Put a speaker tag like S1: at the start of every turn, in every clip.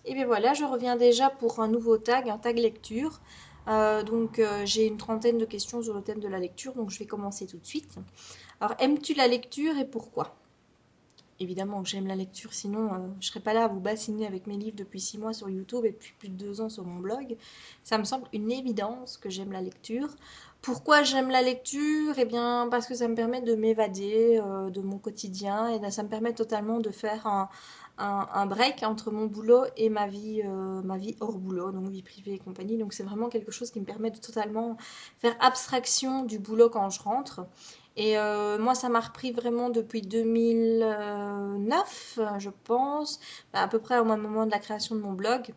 S1: Et bien voilà, je reviens déjà pour un nouveau tag, un tag lecture. J'ai une trentaine de questions sur le thème de la lecture, donc je vais commencer tout de suite. Alors, aimes-tu la lecture et pourquoi? Évidemment que j'aime la lecture, sinon je serais pas là à vous bassiner avec mes livres depuis 6 mois sur YouTube et depuis plus de 2 ans sur mon blog. Ça me semble une évidence que j'aime la lecture. Pourquoi j'aime la lecture? Eh bien, parce que ça me permet de m'évader de mon quotidien et ça me permet totalement de faire un break entre mon boulot et ma vie hors boulot, donc vie privée et compagnie. Donc c'est vraiment quelque chose qui me permet de totalement faire abstraction du boulot quand je rentre. Et moi, ça m'a repris vraiment depuis 2009, je pense, à peu près au même moment de la création de mon blog.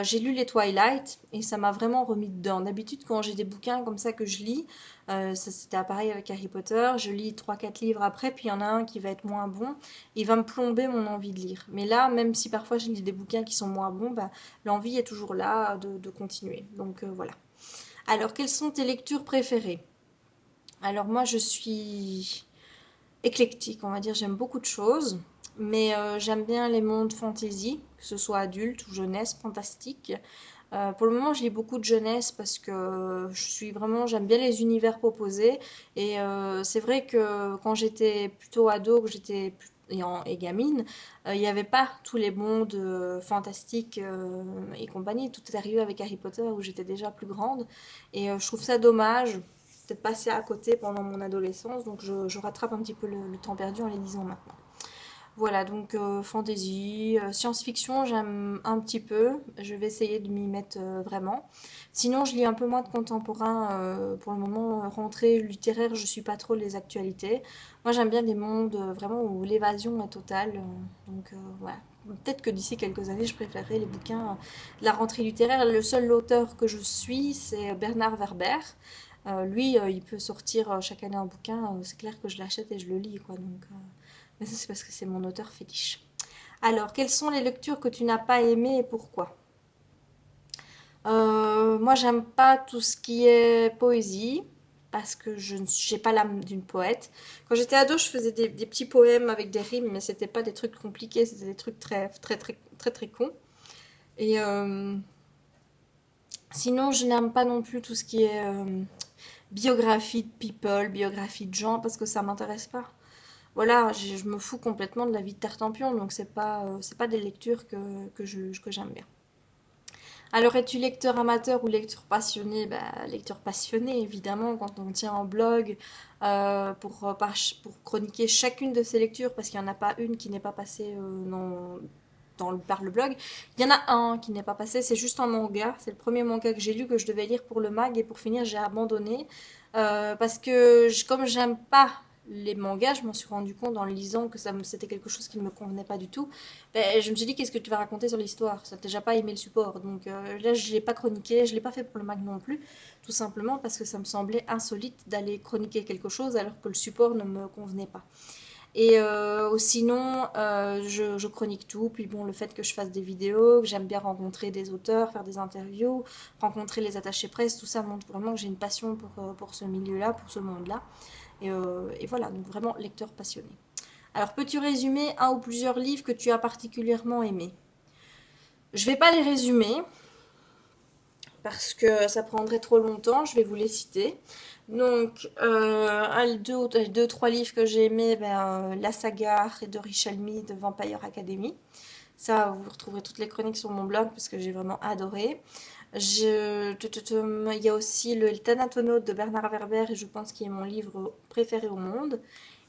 S1: J'ai lu les Twilight et ça m'a vraiment remis dedans. D'habitude, quand j'ai des bouquins comme ça que je lis, ça c'était pareil avec Harry Potter, je lis trois quatre livres après, puis il y en a un qui va être moins bon, il va me plomber mon envie de lire. Mais là, même si parfois je lis des bouquins qui sont moins bons, bah, l'envie est toujours là de continuer. Donc voilà. Alors, quelles sont tes lectures préférées? Alors moi, je suis éclectique, on va dire, j'aime beaucoup de choses, mais j'aime bien les mondes fantasy, que ce soit adulte ou jeunesse, fantastique. Pour le moment, je lis beaucoup de jeunesse parce que j'aime bien les univers proposés. Et c'est vrai que quand j'étais plutôt ado, que et gamine, il n'y avait pas tous les mondes fantastiques et compagnie. Tout est arrivé avec Harry Potter où j'étais déjà plus grande. Et je trouve ça dommage d'être passé à côté pendant mon adolescence. Donc je rattrape un petit peu le temps perdu en les lisant maintenant. Voilà, donc fantasy, science-fiction, j'aime un petit peu. Je vais essayer de m'y mettre vraiment. Sinon, je lis un peu moins de contemporain pour le moment. Rentrée littéraire, je suis pas trop les actualités. Moi, j'aime bien les mondes vraiment où l'évasion est totale. Voilà. Peut-être que d'ici quelques années, je préférerais les bouquins de la rentrée littéraire. Le seul auteur que je suis, c'est Bernard Werber. Lui, il peut sortir chaque année un bouquin. C'est clair que je l'achète et je le lis, quoi. Mais ça, c'est parce que c'est mon auteur fétiche. Alors, quelles sont les lectures que tu n'as pas aimées et pourquoi? Moi, j'aime pas tout ce qui est poésie parce que je n'ai pas l'âme d'une poète. Quand j'étais ado, je faisais des petits poèmes avec des rimes, mais c'était pas des trucs compliqués, c'était des trucs très très très très très cons. Et sinon, je n'aime pas non plus tout ce qui est biographie de people, biographie de gens, parce que ça m'intéresse pas. Voilà, je me fous complètement de la vie de Tartampion, donc c'est pas des lectures que j'aime bien. Alors, es-tu lecteur amateur ou lecteur passionné? Bah, lecteur passionné, évidemment, quand on tient en blog pour chroniquer chacune de ces lectures, parce qu'il n'y en a pas une qui n'est pas passée par le blog. Il y en a un qui n'est pas passé, c'est juste un manga. C'est le premier manga que j'ai lu que je devais lire pour le mag, et pour finir, j'ai abandonné. Parce que comme j'aime pas les mangas, je m'en suis rendu compte en le lisant que c'était quelque chose qui ne me convenait pas du tout. Ben, je me suis dit, qu'est-ce que tu vas raconter sur l'histoire? Ça t'a déjà pas aimé le support. Donc là, je l'ai pas chroniqué, je l'ai pas fait pour le mag non plus, tout simplement parce que ça me semblait insolite d'aller chroniquer quelque chose alors que le support ne me convenait pas. Et sinon, je chronique tout. Puis bon, le fait que je fasse des vidéos, que j'aime bien rencontrer des auteurs, faire des interviews, rencontrer les attachés presse, tout ça montre vraiment que j'ai une passion pour ce milieu-là, pour ce monde-là. Et voilà, donc vraiment lecteur passionné. Alors, peux-tu résumer un ou plusieurs livres que tu as particulièrement aimés? Je vais pas les résumer parce que ça prendrait trop longtemps. Je vais vous les citer. Donc, deux, trois livres que j'ai aimés, La saga de Richelle de Vampire Academy. Ça, vous retrouverez toutes les chroniques sur mon blog parce que j'ai vraiment adoré. Il y a aussi le Thanatonaute de Bernard Werber et je pense qu'il est mon livre préféré au monde.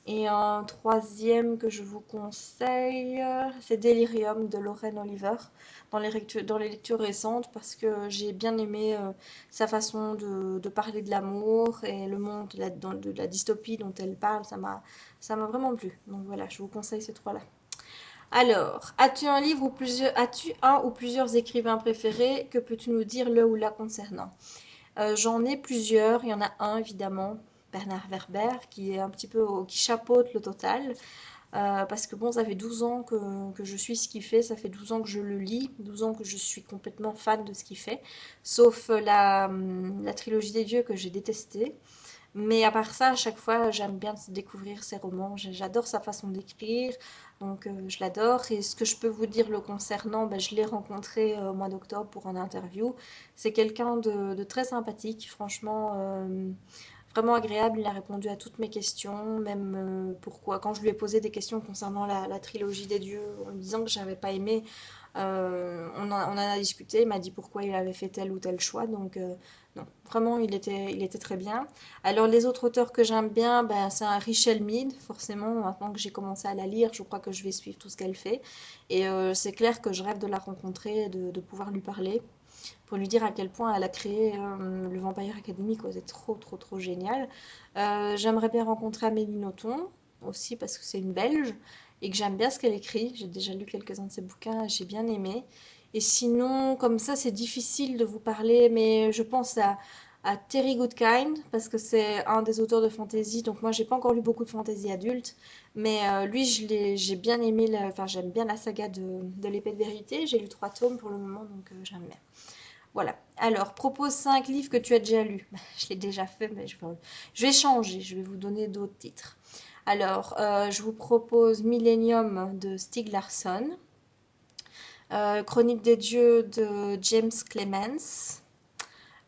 S1: Et un troisième que je vous conseille, c'est Delirium de Lorraine Oliver, dans les lectures récentes, parce que j'ai bien aimé sa façon de parler de l'amour et le monde de la dystopie dont elle parle, ça m'a vraiment plu. Donc voilà, je vous conseille ces trois-là. Alors, as-tu un ou plusieurs écrivains préférés? Que peux-tu nous dire le ou la concernant? J'en ai plusieurs. Il y en a un, évidemment, Bernard Werber, qui est un petit peu, qui chapeaute le total. Parce que bon, ça fait 12 ans que je suis ce qu'il fait, ça fait 12 ans que je le lis, 12 ans que je suis complètement fan de ce qu'il fait, sauf la trilogie des dieux que j'ai détestée. Mais à part ça, à chaque fois, j'aime bien découvrir ses romans. J'adore sa façon d'écrire, donc je l'adore. Et ce que je peux vous dire le concernant, ben, je l'ai rencontré au mois d'octobre pour un interview. C'est quelqu'un de très sympathique, franchement, vraiment agréable. Il a répondu à toutes mes questions, même pourquoi, quand je lui ai posé des questions concernant la trilogie des dieux, en me disant que j'avais pas aimé, on en a discuté. Il m'a dit pourquoi il avait fait tel ou tel choix, donc non, vraiment, il était très bien. Alors, les autres auteurs que j'aime bien, ben, c'est un Richelle Mead, forcément. Maintenant que j'ai commencé à la lire, je crois que je vais suivre tout ce qu'elle fait. Et c'est clair que je rêve de la rencontrer, et de pouvoir lui parler, pour lui dire à quel point elle a créé le Vampire Academy, quoi. C'est trop, trop, trop génial. J'aimerais bien rencontrer Amélie Nothomb, aussi, parce que c'est une Belge, et que j'aime bien ce qu'elle écrit. J'ai déjà lu quelques-uns de ses bouquins, j'ai bien aimé. Et sinon, comme ça, c'est difficile de vous parler, mais je pense à Terry Goodkind, parce que c'est un des auteurs de fantasy. Donc moi, j'ai pas encore lu beaucoup de fantasy adulte, mais lui, j'ai bien aimé, enfin, j'aime bien la saga de l'épée de vérité. J'ai lu 3 tomes pour le moment, donc j'aime bien. Voilà. Alors, propose 5 livres que tu as déjà lus. Je l'ai déjà fait, mais je vais changer. Je vais vous donner d'autres titres. Alors, je vous propose Millennium de Stieg Larsson. Chronique des dieux de James Clemens.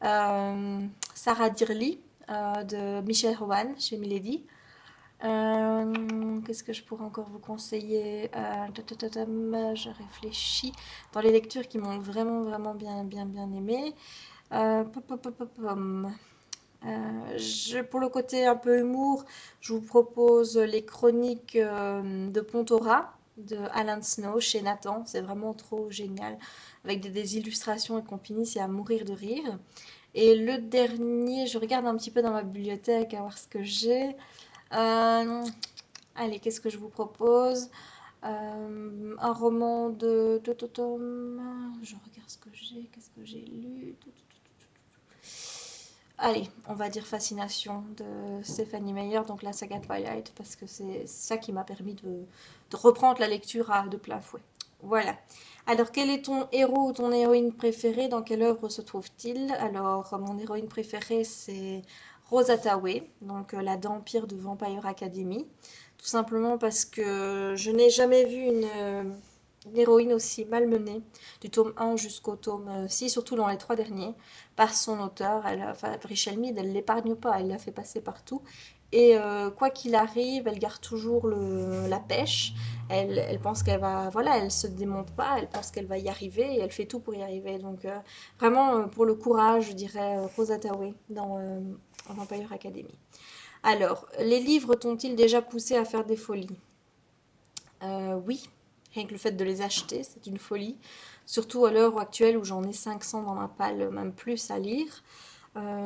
S1: Sarah Dirley de Michel Rowan chez Milady. Qu'est-ce que je pourrais encore vous conseiller? Je réfléchis dans les lectures qui m'ont vraiment, vraiment bien, bien, bien aimé. Pom, pom, pom, pom, pom. Pour le côté un peu humour, je vous propose les chroniques de Pontora de Alan Snow chez Nathan. C'est vraiment trop génial. Avec des illustrations et compagnie, c'est à mourir de rire. Et le dernier, je regarde un petit peu dans ma bibliothèque à voir ce que j'ai. Euh, Allez, qu'est-ce que je vous propose? Un roman de Tom. Je regarde ce que j'ai, qu'est-ce que j'ai lu. Allez, on va dire Fascination de Stéphanie Meyer, donc la saga Twilight, parce que c'est ça qui m'a permis de reprendre la lecture de plein fouet. Voilà. Alors, quel est ton héros ou ton héroïne préférée? Dans quelle œuvre se trouve-t-il? Alors, mon héroïne préférée, c'est Rosa Taway, donc la Dampire de Vampire Academy. Tout simplement parce que je n'ai jamais vu une héroïne aussi malmenée, du tome 1 jusqu'au tome 6, surtout dans les 3 derniers, par son auteur. Enfin, Richelle Mead, elle ne l'épargne pas, elle l'a fait passer partout. Et quoi qu'il arrive, elle garde toujours la pêche. Elle pense qu'elle va, voilà, elle se démonte pas, elle pense qu'elle va y arriver et elle fait tout pour y arriver. Donc vraiment pour le courage, je dirais Rosa Taway dans Vampire Academy. Alors, les livres t'ont-ils déjà poussé à faire des folies? Oui, rien que le fait de les acheter, c'est une folie. Surtout à l'heure actuelle où j'en ai 500 dans ma palle, même plus à lire.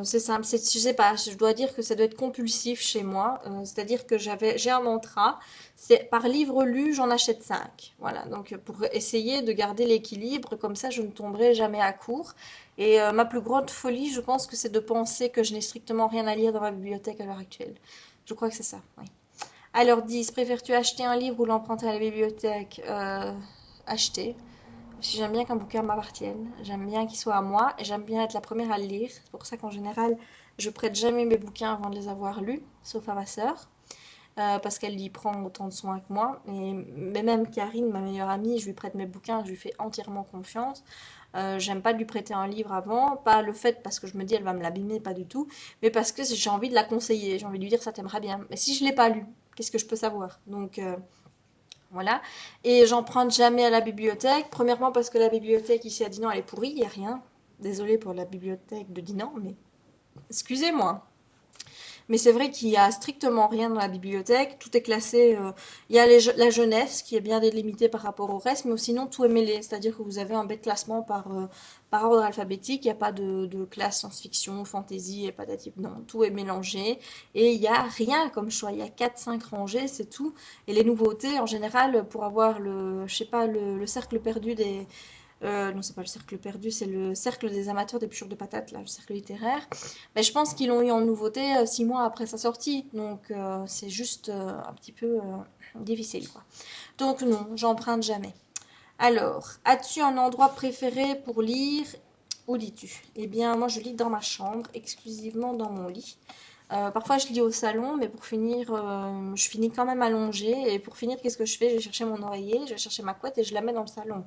S1: C'est simple, je sais pas, je dois dire que ça doit être compulsif chez moi. C'est-à-dire que j'ai un mantra, c'est par livre lu, j'en achète 5. Voilà, donc pour essayer de garder l'équilibre, comme ça je ne tomberai jamais à court. Et ma plus grande folie, je pense que c'est de penser que je n'ai strictement rien à lire dans ma bibliothèque à l'heure actuelle. Je crois que c'est ça, oui. Alors 10, préfères-tu acheter un livre ou l'emprunter à la bibliothèque? Acheter. J'aime bien qu'un bouquin m'appartienne, j'aime bien qu'il soit à moi et j'aime bien être la première à le lire. C'est pour ça qu'en général, je prête jamais mes bouquins avant de les avoir lus, sauf à ma sœur, parce qu'elle y prend autant de soin que moi. Mais même Karine, ma meilleure amie, je lui prête mes bouquins, je lui fais entièrement confiance. J'aime pas lui prêter un livre avant, pas le fait parce que je me dis elle va me l'abîmer, pas du tout, mais parce que j'ai envie de la conseiller, j'ai envie de lui dire ça t'aimerait bien. Mais si je l'ai pas lu, qu'est-ce que je peux savoir? Donc voilà. Et j'emprunte jamais à la bibliothèque. Premièrement parce que la bibliothèque ici à Dinan elle est pourrie, il n'y a rien. Désolée pour la bibliothèque de Dinan, mais excusez-moi. Mais c'est vrai qu'il y a strictement rien dans la bibliothèque. Tout est classé. Il y a la jeunesse qui est bien délimitée par rapport au reste, mais sinon tout est mêlé. C'est-à-dire que vous avez un bête classement par ordre alphabétique. Il n'y a pas de classe science-fiction, fantasy et patati. Non, tout est mélangé. Et il n'y a rien comme choix. Il y a 4-5 rangées, c'est tout. Et les nouveautés, en général, pour avoir je sais pas, le cercle perdu des, non, c'est pas le cercle perdu, c'est le cercle des amateurs d'épluchures de patates, là, le cercle littéraire. Mais je pense qu'ils l'ont eu en nouveauté 6 mois après sa sortie, donc c'est juste un petit peu difficile, quoi. Donc non, j'emprunte jamais. Alors, as-tu un endroit préféré pour lire? Où lis-tu? Eh bien, moi, je lis dans ma chambre, exclusivement dans mon lit. Parfois, je lis au salon, mais pour finir, je finis quand même allongée. Et pour finir, qu'est-ce que je fais? Je vais chercher mon oreiller, je vais chercher ma couette et je la mets dans le salon.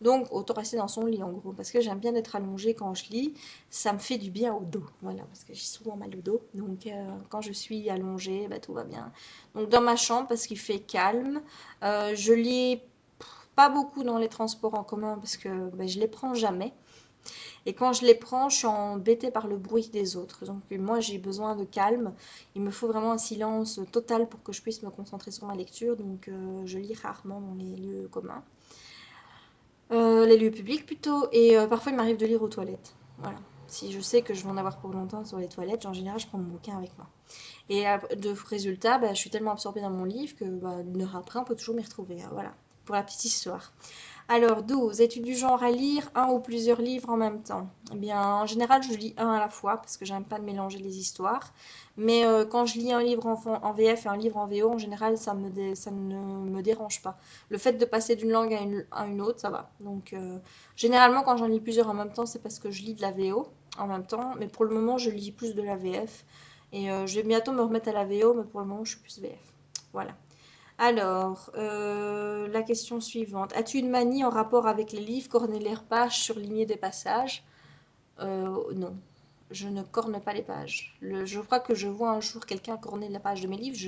S1: Donc, autant rester dans son lit, en gros, parce que j'aime bien être allongée quand je lis. Ça me fait du bien au dos, voilà, parce que j'ai souvent mal au dos. Donc, quand je suis allongée, bah, tout va bien. Donc, dans ma chambre, parce qu'il fait calme, je lis pas beaucoup dans les transports en commun, parce que bah, je les prends jamais. Et quand je les prends, je suis embêtée par le bruit des autres. Donc moi, j'ai besoin de calme. Il me faut vraiment un silence total pour que je puisse me concentrer sur ma lecture. Donc je lis rarement dans les lieux communs. Les lieux publics plutôt. Et parfois, il m'arrive de lire aux toilettes. Voilà. Si je sais que je vais en avoir pour longtemps sur les toilettes, en général, je prends mon bouquin avec moi. Et de résultat, bah, je suis tellement absorbée dans mon livre que bah, une heure après, on peut toujours m'y retrouver. Voilà, pour la petite histoire. Alors, 12. Es-tu du genre à lire un ou plusieurs livres en même temps? Eh bien, en général, je lis un à la fois parce que j'aime pas de mélanger les histoires. Mais quand je lis un livre en VF et un livre en VO, en général, ça ne me dérange pas. Le fait de passer d'une langue à une autre, ça va. Donc, généralement, quand j'en lis plusieurs en même temps, c'est parce que je lis de la VO en même temps. Mais pour le moment, je lis plus de la VF. Et je vais bientôt me remettre à la VO, mais pour le moment, je suis plus VF. Voilà. Alors, la question suivante. As-tu une manie en rapport avec les livres, corner les pages, surligner des passages? Non, je ne corne pas les pages. Je crois que je vois un jour quelqu'un corner la page de mes livres,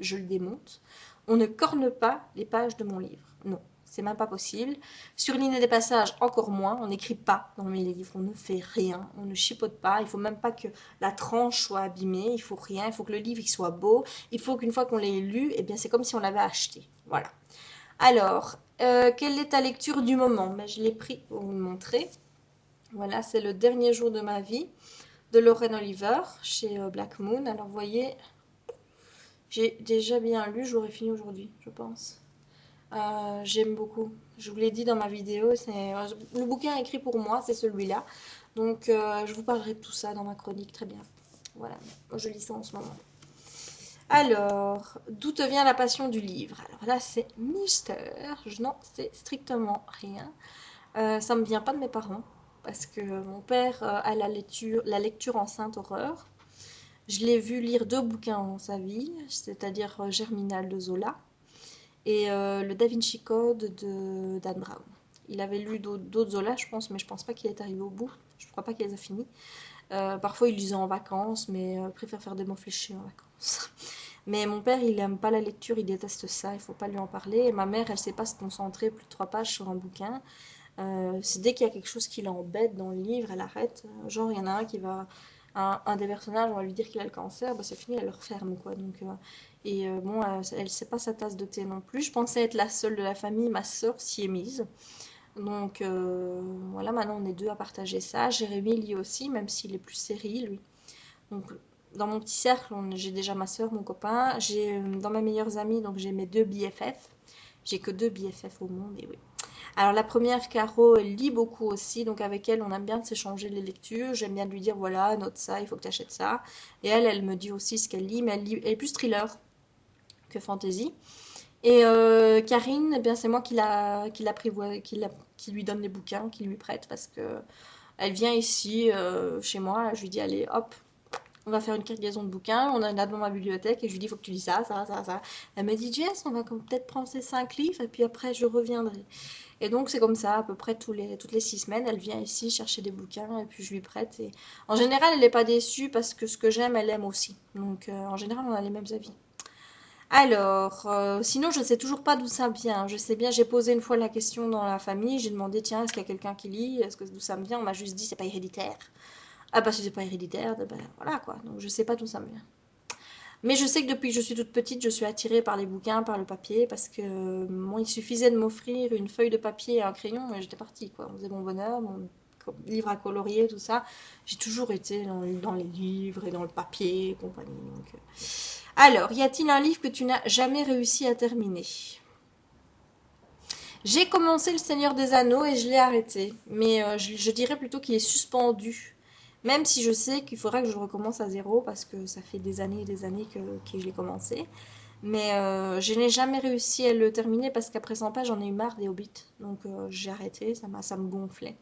S1: je le démonte. On ne corne pas les pages de mon livre. Non, c'est même pas possible. Surligner des passages, encore moins. On n'écrit pas dans mes livres, on ne fait rien, on ne chipote pas. Il faut même pas que la tranche soit abîmée, il faut rien. Il faut que le livre il soit beau. Il faut qu'une fois qu'on l'ait lu, eh bien c'est comme si on l'avait acheté. Voilà. Alors, quelle est ta lecture du moment? Ben, je l'ai pris pour vous montrer. Voilà, c'est le dernier jour de ma vie de Lauren Oliver chez Black Moon. Alors, vous voyez, j'ai déjà bien lu, j'aurais fini aujourd'hui, je pense. J'aime beaucoup. Je vous l'ai dit dans ma vidéo, c'est le bouquin écrit pour moi, c'est celui-là. Donc, je vous parlerai de tout ça dans ma chronique, très bien. Voilà, je lis ça en ce moment. Alors, d'où te vient la passion du livre? Alors là, c'est mystère, je n'en sais strictement rien. Ça me vient pas de mes parents, parce que mon père a la lecture en sainte horreur. Je l'ai vu lire 2 bouquins en sa vie, c'est-à-dire Germinal de Zola et le Da Vinci Code de Dan Brown. Il avait lu d'autres Zola, je pense, mais je pense pas qu'il est arrivé au bout. Je crois pas qu'il les a finis. Parfois, il lisait en vacances, mais préfère faire des mots fléchés en vacances. Mais mon père, il aime pas la lecture, il déteste ça, il faut pas lui en parler. Et ma mère, elle sait pas se concentrer plus de 3 pages sur un bouquin. C'est dès qu'il y a quelque chose qui l'embête dans le livre, elle arrête. Genre, il y en a un qui va. Un des personnages, on va lui dire qu'il a le cancer, bah, c'est fini, elle le referme, quoi. Donc, bon, elle sait pas sa tasse de thé non plus. Je pensais être la seule de la famille, ma soeur s'y est mise. Donc, voilà, maintenant on est 2 à partager ça. Jérémy lit aussi, même s'il est plus série, lui. Donc, dans mon petit cercle, j'ai déjà ma soeur, mon copain. J'ai dans mes meilleures amies, donc j'ai mes 2 BFF. J'ai que 2 BFF au monde, et oui. Alors la première, Caro, elle lit beaucoup aussi, donc avec elle, on aime bien s'échanger les lectures. J'aime bien lui dire, voilà, note ça, il faut que tu achètes ça. Et elle me dit aussi ce qu'elle lit, mais elle est plus thriller que fantasy. Et Karine, eh bien c'est moi qui lui donne les bouquins, qui lui prête, parce que elle vient ici, chez moi, je lui dis, allez, hop, on va faire une cargaison de bouquins, on en a dans ma bibliothèque, et je lui dis, il faut que tu lis ça, ça, ça, ça. Elle me dit, Jess, on va peut-être prendre ces 5 livres, et puis après, je reviendrai. Et donc, c'est comme ça, à peu près toutes les 6 semaines, elle vient ici chercher des bouquins, et puis je lui prête. Et en général, elle n'est pas déçue, parce que ce que j'aime, elle aime aussi. Donc, en général, on a les mêmes avis. Alors, sinon, je ne sais toujours pas d'où ça vient. Je sais bien, j'ai posé une fois la question dans la famille, j'ai demandé, tiens, est-ce qu'il y a quelqu'un qui lit? Est-ce que d'où ça me vient? On m'a juste dit, c'est pas héréditaire. Ah bah si c'est pas héréditaire, ben voilà quoi. Donc je sais pas d'où ça me vient. Mais je sais que depuis que je suis toute petite, je suis attirée par les bouquins, par le papier, parce que moi, il suffisait de m'offrir une feuille de papier et un crayon, et j'étais partie, quoi. On faisait mon bonheur, mon livre à colorier, tout ça. J'ai toujours été dans les livres et dans le papier et compagnie. Donc, alors, y a-t-il un livre que tu n'as jamais réussi à terminer? J'ai commencé Le Seigneur des Anneaux et je l'ai arrêté. Mais je dirais plutôt qu'il est suspendu. Même si je sais qu'il faudra que je recommence à zéro parce que ça fait des années et des années que je l'ai commencé. Mais je n'ai jamais réussi à le terminer parce qu'après 100 pages, j'en ai eu marre des Hobbits. Donc j'ai arrêté, ça me gonflait.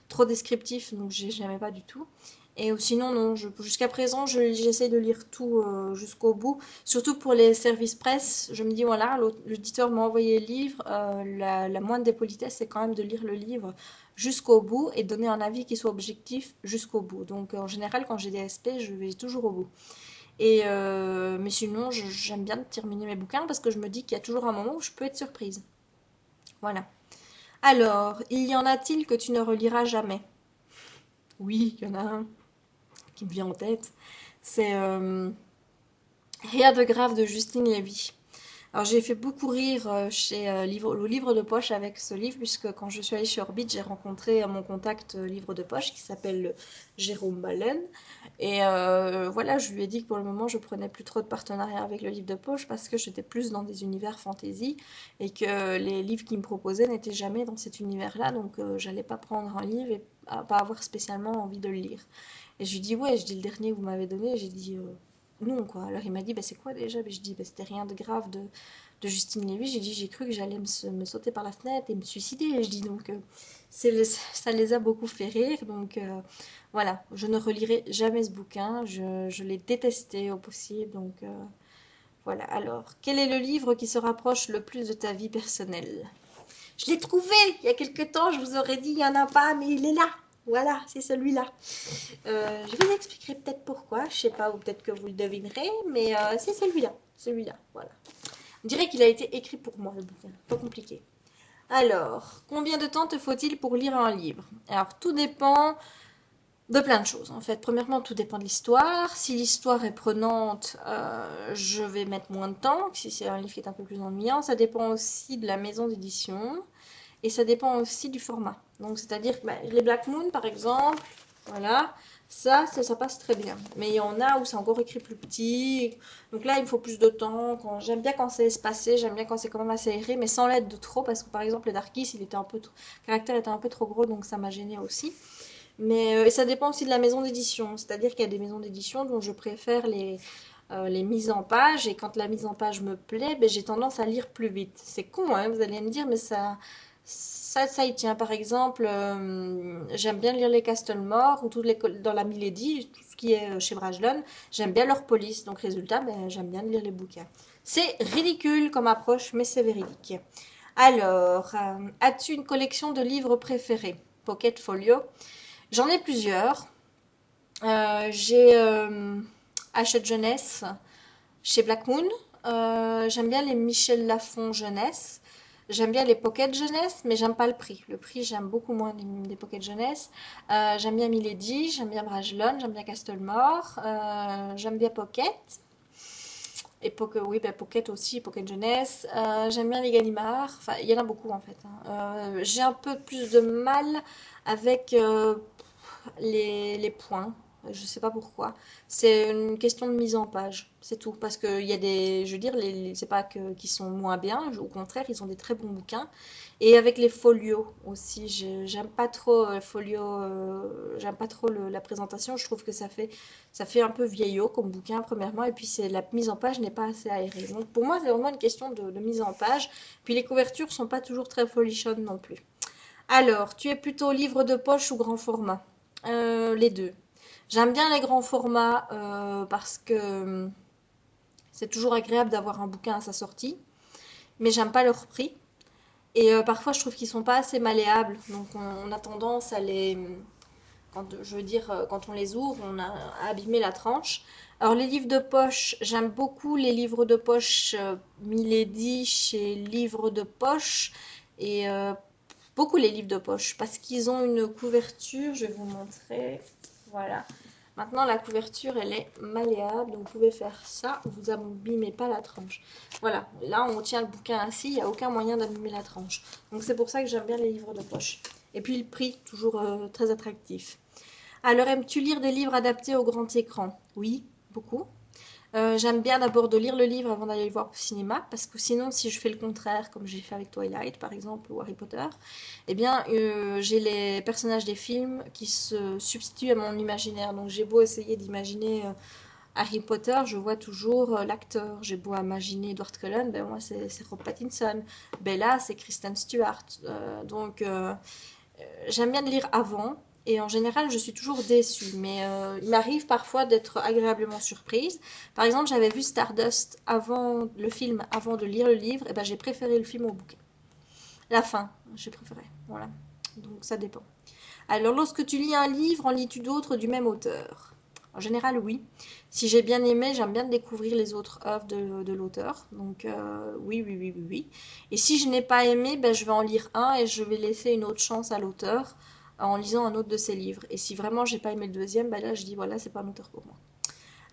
S1: Trop descriptif, donc j'aimais pas du tout. Et sinon, non, jusqu'à présent, j'essaie de lire tout jusqu'au bout. Surtout pour les services presse, je me dis, voilà, l'éditeur m'a envoyé le livre. La moindre des politesses, c'est quand même de lire le livre jusqu'au bout et donner un avis qui soit objectif jusqu'au bout. Donc, en général, quand j'ai des SP, je vais toujours au bout. Mais sinon, j'aime bien terminer mes bouquins parce que je me dis qu'il y a toujours un moment où je peux être surprise. Voilà. Alors, il y en a-t-il que tu ne reliras jamais? Oui, il y en a un qui me vient en tête. C'est Rien de grave de Justine Lévy. Alors j'ai fait beaucoup rire chez le livre de poche avec ce livre, puisque quand je suis allée chez Orbit, j'ai rencontré mon contact livre de poche qui s'appelle Jérôme Balen. Et voilà, je lui ai dit que pour le moment, je prenais plus trop de partenariat avec le livre de poche parce que j'étais plus dans des univers fantasy et que les livres qu'il me proposait n'étaient jamais dans cet univers-là. Donc j'allais pas prendre un livre et pas avoir spécialement envie de le lire. Et je lui dis, ouais, je dis le dernier que vous m'avez donné, j'ai dit non, quoi. Alors il m'a dit, bah, c'est quoi déjà? Bah, je dis, bah, c'était Rien de grave de Justine Lévy. J'ai dit, j'ai cru que j'allais me sauter par la fenêtre et me suicider. Et je dis donc, ça les a beaucoup fait rire. Donc voilà, je ne relirai jamais ce bouquin. Je l'ai détesté au possible. Donc voilà. Alors, quel est le livre qui se rapproche le plus de ta vie personnelle? Je l'ai trouvé il y a quelque temps. Je vous aurais dit, il n'y en a pas, mais il est là. Voilà, c'est celui-là. Je vous expliquerai peut-être pourquoi, je sais pas, ou peut-être que vous le devinerez, mais c'est celui-là, voilà. On dirait qu'il a été écrit pour moi, le bouquin, pas compliqué. Alors, combien de temps te faut-il pour lire un livre? Alors, tout dépend de plein de choses, en fait. Premièrement, tout dépend de l'histoire. Si l'histoire est prenante, je vais mettre moins de temps, si c'est un livre qui est un peu plus ennuyant. Ça dépend aussi de la maison d'édition, et ça dépend aussi du format. Donc, c'est-à-dire que les Black Moon, par exemple, voilà, ça passe très bien. Mais il y en a où c'est encore écrit plus petit. Donc là, il me faut plus de temps. J'aime bien quand c'est espacé, j'aime bien quand c'est quand même assez aéré, mais sans l'aide de trop, parce que par exemple, le Darkis, le caractère était un peu trop gros, donc ça m'a gêné aussi. Mais ça dépend aussi de la maison d'édition. C'est-à-dire qu'il y a des maisons d'édition dont je préfère les mises en page. Et quand la mise en page me plaît, ben, j'ai tendance à lire plus vite. C'est con, hein, vous allez me dire, mais ça y tient. Par exemple, j'aime bien lire les Castlemore ou dans la Milady, tout ce qui est chez Brajlon. J'aime bien leur police. Donc, résultat, ben, j'aime bien lire les bouquins. C'est ridicule comme approche, mais c'est véridique. Alors, as-tu une collection de livres préférés? Pocket Folio. J'en ai plusieurs. J'ai Hachette Jeunesse chez Black Moon. J'aime bien les Michel Lafon Jeunesse. J'aime bien les Pocket Jeunesse, mais j'aime pas le prix. Le prix, j'aime beaucoup moins des Pocket Jeunesse. J'aime bien Milady, j'aime bien Brajlon, j'aime bien Castlemore, j'aime bien Pocket. Et oui, ben Pocket aussi, Pocket Jeunesse. J'aime bien les Gallimard. Enfin, il y en a beaucoup en fait, hein. J'ai un peu plus de mal avec les points. Je sais pas pourquoi. C'est une question de mise en page, c'est tout. Parce qu'il y a je veux dire, c'est pas qu'ils sont moins bien, au contraire, ils ont des très bons bouquins. Et avec les folios aussi, j'aime pas trop folio, j'aime pas trop la présentation. Je trouve que ça fait un peu vieillot comme bouquin, premièrement, et puis la mise en page n'est pas assez aérée. Donc pour moi, c'est vraiment une question de mise en page. Puis les couvertures sont pas toujours très folichonnes non plus. Alors, tu es plutôt livre de poche ou grand format? Les deux. J'aime bien les grands formats parce que c'est toujours agréable d'avoir un bouquin à sa sortie, mais j'aime pas leur prix. Et parfois, je trouve qu'ils sont pas assez malléables, donc on a tendance à je veux dire, quand on les ouvre, on a à abîmer la tranche. Alors les livres de poche, j'aime beaucoup les livres de poche Milady chez Livres de poche et beaucoup les livres de poche parce qu'ils ont une couverture, je vais vous montrer. Voilà. Maintenant, la couverture, elle est malléable, donc vous pouvez faire ça, vous abîmez pas la tranche. Voilà, là, on tient le bouquin ainsi, il n'y a aucun moyen d'abîmer la tranche. Donc c'est pour ça que j'aime bien les livres de poche. Et puis le prix, toujours très attractif. Alors, aimes-tu lire des livres adaptés au grand écran? Oui, beaucoup. J'aime bien d'abord de lire le livre avant d'aller le voir au cinéma, parce que sinon, si je fais le contraire, comme j'ai fait avec Twilight par exemple, ou Harry Potter, eh bien, j'ai les personnages des films qui se substituent à mon imaginaire. Donc, j'ai beau essayer d'imaginer Harry Potter, je vois toujours l'acteur. J'ai beau imaginer Edward Cullen, ben moi, c'est Rob Pattinson. Bella, c'est Kristen Stewart. Donc, j'aime bien lire avant. et en général, je suis toujours déçue. Mais il m'arrive parfois d'être agréablement surprise. Par exemple, j'avais vu Stardust avant le film, avant de lire le livre, et ben j'ai préféré le film au bouquin. La fin, j'ai préféré. Voilà. Donc ça dépend. Alors, lorsque tu lis un livre, en lis-tu d'autres du même auteur? En général, oui. Si j'ai bien aimé, j'aime bien découvrir les autres œuvres de l'auteur. Donc, oui, oui, oui, oui, oui. Et si je n'ai pas aimé, ben, je vais en lire un et je vais laisser une autre chance à l'auteur en lisant un autre de ses livres. Et si vraiment j'ai pas aimé le deuxième, ben là, je dis voilà, c'est pas un auteur pour moi.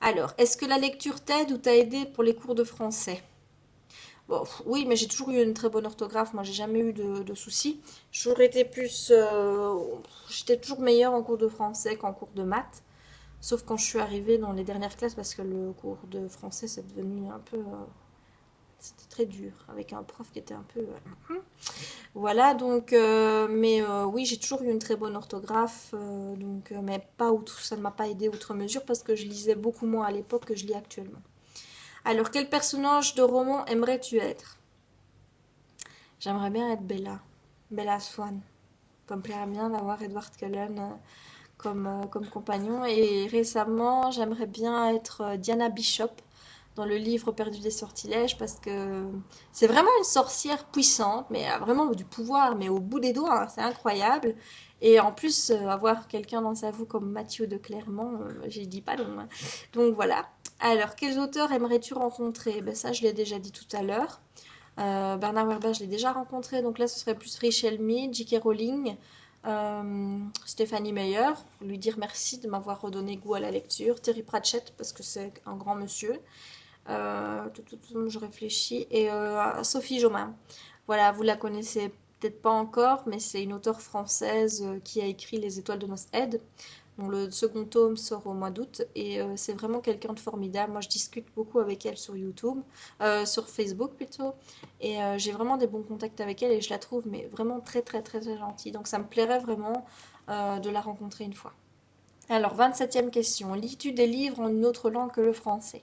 S1: Alors, est-ce que la lecture t'aide ou t'a aidé pour les cours de français? Bon, oui, mais j'ai toujours eu une très bonne orthographe. Moi, j'ai jamais eu de soucis. J'aurais été plus. J'étais toujours meilleure en cours de français qu'en cours de maths. Sauf quand je suis arrivée dans les dernières classes, parce que le cours de français, c'est devenu un peu. C'était très dur, avec un prof qui était un peu. Voilà, donc. Mais oui, j'ai toujours eu une très bonne orthographe. Donc, mais pas outre, ça ne m'a pas aidé outre mesure, parce que je lisais beaucoup moins à l'époque que je lis actuellement. Alors, quel personnage de roman aimerais-tu être? J'aimerais bien être Bella. Bella Swan. Ça me plairait bien d'avoir Edward Cullen comme compagnon. Et récemment, j'aimerais bien être Diana Bishop dans le livre Perdu des sortilèges parce que c'est vraiment une sorcière puissante, mais elle a vraiment du pouvoir, mais au bout des doigts, hein, c'est incroyable. Et en plus, avoir quelqu'un dans sa vie comme Mathieu de Clermont, j'y dis pas non, hein. Donc voilà. Alors, quels auteurs aimerais-tu rencontrer? Ben, ça, je l'ai déjà dit tout à l'heure. Bernard Werber, je l'ai déjà rencontré, donc là ce serait plus Rachel Mead, J.K. Rowling, Stéphanie Meyer, lui dire merci de m'avoir redonné goût à la lecture, Terry Pratchett, parce que c'est un grand monsieur, je réfléchis, et Sophie Jomain. Voilà, vous la connaissez peut-être pas encore, mais c'est une auteure française qui a écrit Les Étoiles de Nos Aides. Donc, le second tome sort au mois d'août et c'est vraiment quelqu'un de formidable. Moi, je discute beaucoup avec elle sur YouTube, sur Facebook plutôt, et j'ai vraiment des bons contacts avec elle et je la trouve mais vraiment très très très très gentille. Donc, ça me plairait vraiment de la rencontrer une fois. Alors, 27e question. Lis-tu des livres en une autre langue que le français?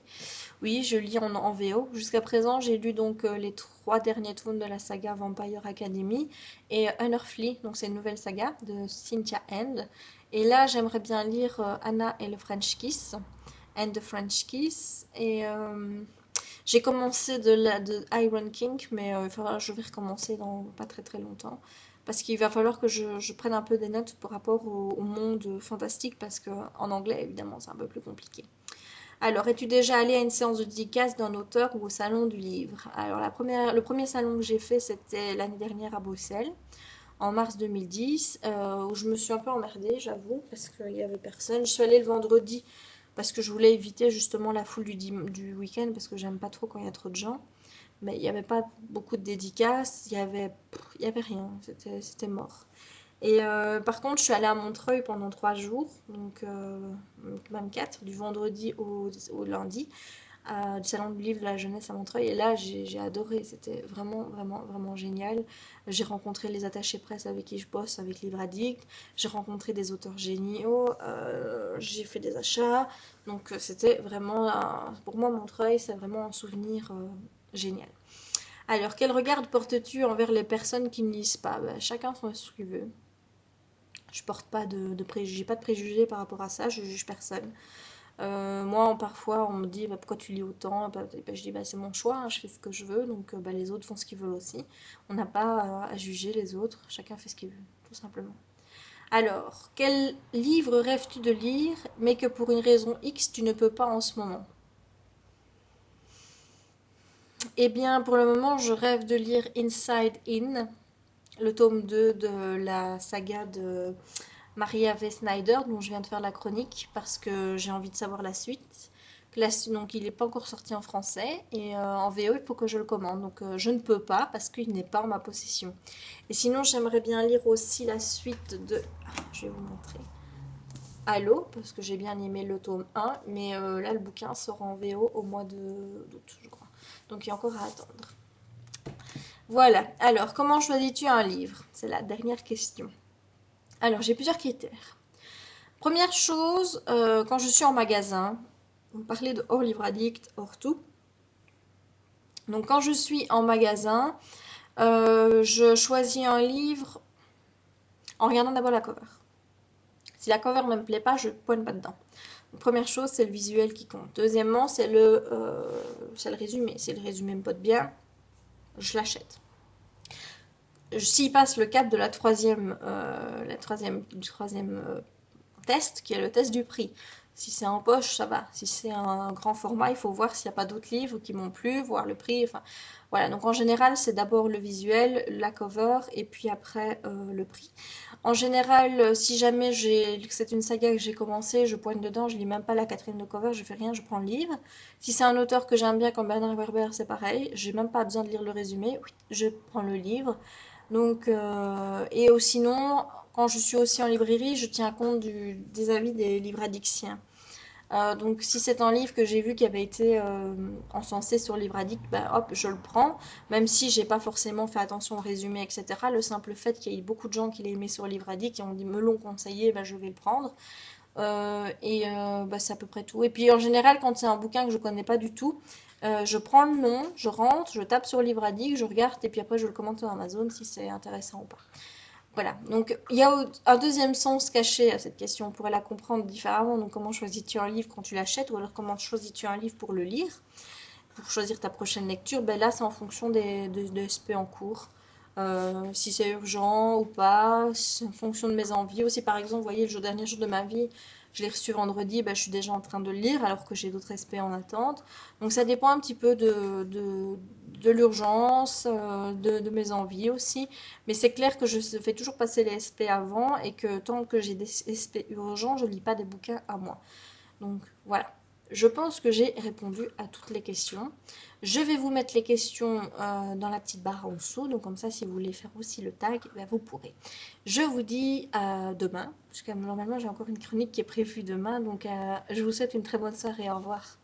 S1: Oui, je lis en VO. Jusqu'à présent, j'ai lu donc les 3 derniers tomes de la saga Vampire Academy et Unearthly, donc c'est une nouvelle saga de Cynthia Hand. Et là, j'aimerais bien lire Anna et le French Kiss, and the French Kiss. Et j'ai commencé de Iron King, mais je vais recommencer dans pas très très longtemps. Parce qu'il va falloir que je prenne un peu des notes par rapport au monde fantastique, parce qu'en anglais, évidemment, c'est un peu plus compliqué. Alors, es-tu déjà allé à une séance de dédicace d'un auteur ou au salon du livre? Alors, le premier salon que j'ai fait, c'était l'année dernière à Bruxelles, en mars 2010, où je me suis un peu emmerdée, j'avoue, parce qu'il n'y avait personne. Je suis allée le vendredi parce que je voulais éviter justement la foule du week-end, parce que j'aime pas trop quand il y a trop de gens. Mais il n'y avait pas beaucoup de dédicaces, il y avait rien, c'était mort. Et par contre, je suis allée à Montreuil pendant 3 jours, donc même 4, du vendredi au lundi, du salon du livre de la jeunesse à Montreuil. Et là, j'ai adoré, c'était vraiment, vraiment, vraiment génial. J'ai rencontré les attachés presse avec qui je bosse, avec Livre Addict. J'ai rencontré des auteurs géniaux, j'ai fait des achats. Donc c'était vraiment, pour moi, Montreuil, c'est vraiment un souvenir génial. Alors, quel regard portes-tu envers les personnes qui ne lisent pas? Ben, chacun fait ce qu'il veut. Je porte pas de préjugés, pas de préjugés par rapport à ça, je juge personne. Moi, parfois, on me dit bah, pourquoi tu lis autant? Je dis bah, c'est mon choix, hein, je fais ce que je veux, donc bah, les autres font ce qu'ils veulent aussi. On n'a pas à juger les autres, chacun fait ce qu'il veut, tout simplement. Alors, quel livre rêves-tu de lire, mais que pour une raison X, tu ne peux pas en ce moment? Eh bien, pour le moment, je rêve de lire Inside In, le tome 2 de la saga de Maria V. Snyder, dont je viens de faire la chronique, parce que j'ai envie de savoir la suite. Donc, il n'est pas encore sorti en français, et en VO, il faut que je le commande. Donc, je ne peux pas, parce qu'il n'est pas en ma possession. Et sinon, j'aimerais bien lire aussi la suite de... je vais vous montrer. Halo, parce que j'ai bien aimé le tome 1, mais là, le bouquin sort en VO au mois d'août, je crois. Donc, il y a encore à attendre. Voilà. Alors, comment choisis-tu un livre? C'est la dernière question. Alors, j'ai plusieurs critères. Première chose, quand je suis en magasin, on parlait de hors livre addict, hors tout. Donc, quand je suis en magasin, je choisis un livre en regardant d'abord la cover. Si la cover ne me plaît pas, je ne pointe pas dedans. Donc, première chose, c'est le visuel qui compte. Deuxièmement, c'est le résumé. Si le résumé me pote bien, je l'achète. S'il passe le cap de du troisième test, qui est le test du prix. Si c'est en poche, ça va. Si c'est un grand format, il faut voir s'il n'y a pas d'autres livres qui m'ont plu, voir le prix. Enfin, voilà. Donc en général, c'est d'abord le visuel, la cover, et puis après le prix. En général, si jamais c'est une saga que j'ai commencé, je pointe dedans, je lis même pas la quatrième de cover, je fais rien, je prends le livre. Si c'est un auteur que j'aime bien comme Bernard Werber, c'est pareil, j'ai même pas besoin de lire le résumé, je prends le livre. Donc, sinon, quand je suis aussi en librairie, je tiens compte des avis des libraidiciens. Donc, si c'est un livre que j'ai vu qui avait été encensé sur Libradic, ben, hop, je le prends. Même si j'ai pas forcément fait attention au résumé, etc. Le simple fait qu'il y ait beaucoup de gens qui l'aient aimé sur Libradic et me l'ont conseillé, ben, je vais le prendre. Ben, c'est à peu près tout. Et puis, en général, quand c'est un bouquin que je connais pas du tout, je prends le nom, je rentre, je tape sur Libradic, je regarde et puis après je le commente sur Amazon si c'est intéressant ou pas. Voilà, donc il y a un deuxième sens caché à cette question, on pourrait la comprendre différemment. Donc comment choisis-tu un livre quand tu l'achètes, ou alors comment choisis-tu un livre pour le lire, pour choisir ta prochaine lecture? Ben là, c'est en fonction de SP en cours. Si c'est urgent ou pas, c'est en fonction de mes envies. Aussi, par exemple, vous voyez, le dernier jour de ma vie, je l'ai reçu vendredi, ben, je suis déjà en train de le lire alors que j'ai d'autres SP en attente. Donc ça dépend un petit peu de l'urgence, de mes envies aussi. Mais c'est clair que je fais toujours passer les SP avant et que tant que j'ai des SP urgents, je ne lis pas des bouquins à moi. Donc voilà. Je pense que j'ai répondu à toutes les questions. Je vais vous mettre les questions dans la petite barre en dessous. Donc comme ça, si vous voulez faire aussi le tag, ben, vous pourrez. Je vous dis à demain. Parce que normalement, j'ai encore une chronique qui est prévue demain. Donc je vous souhaite une très bonne soirée. Au revoir.